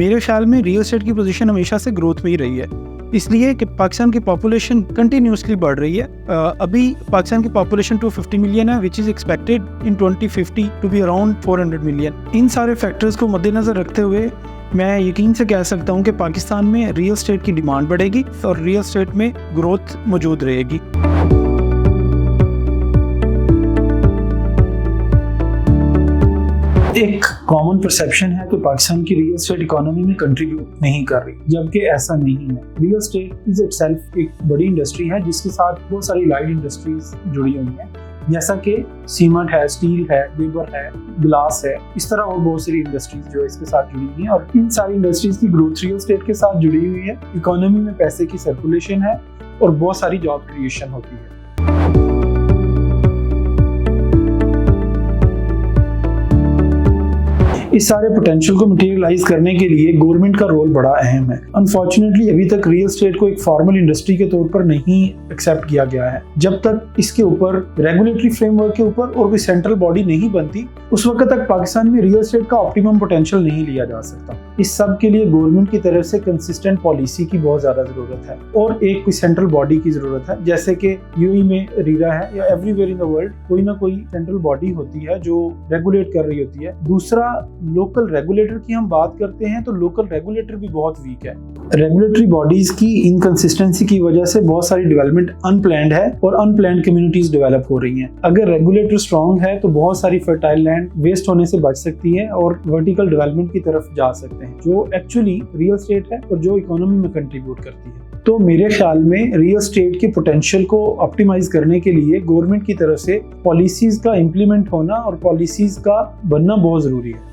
मेरे ख्याल में रियल एस्टेट की पोजीशन हमेशा से ग्रोथ में ही रही है, इसलिए कि पाकिस्तान की पॉपुलेशन कंटिन्यूसली बढ़ रही है। अभी पाकिस्तान की पॉपुलेशन 250 मिलियन है, which is expected in 2050 to be around 400 million. इन सारे फैक्टर्स को मद्देनज़र रखते हुए मैं यकीन से कह सकता हूँ कि पाकिस्तान में रियल एस्टेट की डिमांड बढ़ेगी और रियल एस्टेट में ग्रोथ मौजूद रहेगी। एक कॉमन परसेप्शन है कि पाकिस्तान की रियल एस्टेट इकोनॉमी में कंट्रीब्यूट नहीं कर रही, जबकि ऐसा नहीं है। रियल एस्टेट इज इटसेल्फ एक बड़ी इंडस्ट्री है जिसके साथ बहुत सारी लाइट इंडस्ट्रीज जुड़ी हुई हैं, जैसा कि सीमेंट है, स्टील है, लेबर है, ग्लास है, इस तरह और बहुत सारी इंडस्ट्रीज जो इसके साथ जुड़ी हुई हैं। और इन सारी इंडस्ट्रीज की ग्रोथ रियल एस्टेट के साथ जुड़ी हुई है। इकोनॉमी में पैसे की सर्कुलेशन है और बहुत सारी जॉब क्रिएशन होती है। इस सारे पोटेंशियल को मटेरियलाइज करने के लिए गवर्नमेंट का रोल बड़ा अहम है। अनफॉर्चुनेटली अभी तक रियल एस्टेट को एक फॉर्मल इंडस्ट्री के तौर पर नहीं एक्सेप्ट किया गया है। जब तक इसके ऊपर रेगुलेटरी फ्रेमवर्क के ऊपर और कोई सेंट्रल बॉडी नहीं बनती, उस वक्त तक पाकिस्तान में रियल एस्टेट का ऑप्टिमम पोटेंशियल नहीं लिया जा सकता। इस सब के लिए गवर्नमेंट की तरफ से कंसिस्टेंट पॉलिसी की बहुत ज्यादा जरूरत है और एक कोई सेंट्रल बॉडी की जरूरत है, जैसे कि यूएई में रीरा है या एवरीवेयर इन द वर्ल्ड कोई ना कोई सेंट्रल बॉडी होती है जो रेगुलेट कर रही होती है। दूसरा, लोकल रेगुलेटर की हम बात करते हैं तो लोकल रेगुलेटर भी बहुत वीक है। रेगुलेटरी बॉडीज की इनकंसिस्टेंसी की वजह से बहुत सारी डेवलपमेंट अनप्लैंड है और अनप्लैंड कम्युनिटीज डेवलप हो रही हैं। अगर रेगुलेटर स्ट्रांग है तो बहुत सारी फर्टाइल लैंड वेस्ट होने से बच सकती है और वर्टिकल डेवलपमेंट की तरफ जा सकते हैं, जो एक्चुअली रियल एस्टेट है और जो इकोनॉमी में कंट्रीब्यूट करती है। तो मेरे ख्याल में रियल एस्टेट के पोटेंशियल को ऑप्टिमाइज करने के लिए गवर्नमेंट की तरफ से पॉलिसीज का इम्प्लीमेंट होना और पॉलिसीज का बनना बहुत जरूरी है।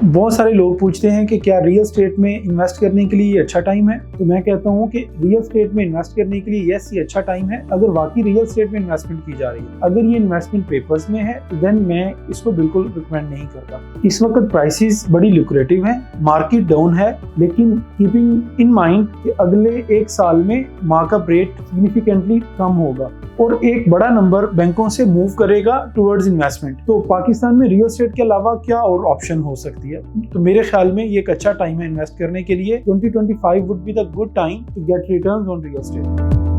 बहुत सारे लोग पूछते हैं कि क्या रियल एस्टेट में इन्वेस्ट करने के लिए ये अच्छा टाइम है, तो मैं कहता हूँ कि रियल एस्टेट में इन्वेस्ट करने के लिए यस, ये अच्छा टाइम है अगर वाकई रियल एस्टेट में इन्वेस्टमेंट की जा रही है। अगर ये इन्वेस्टमेंट पेपर्स में है तो देन मैं इसको बिल्कुल रिकमेंड नहीं करता। इस वक्त प्राइसेस बड़ी लुक्रेटिव हैं, मार्केट डाउन है, लेकिन कीपिंग इन माइंड कि अगले एक साल में मार्कअप रेट सिग्निफिकेंटली कम होगा और एक बड़ा नंबर बैंकों से मूव करेगा टुवर्ड्स इन्वेस्टमेंट। तो पाकिस्तान में रियल एस्टेट के अलावा क्या और ऑप्शन हो सकती है? तो मेरे ख्याल में ये एक अच्छा टाइम है इन्वेस्ट करने के लिए। 2025 would be the good time to get returns on real estate.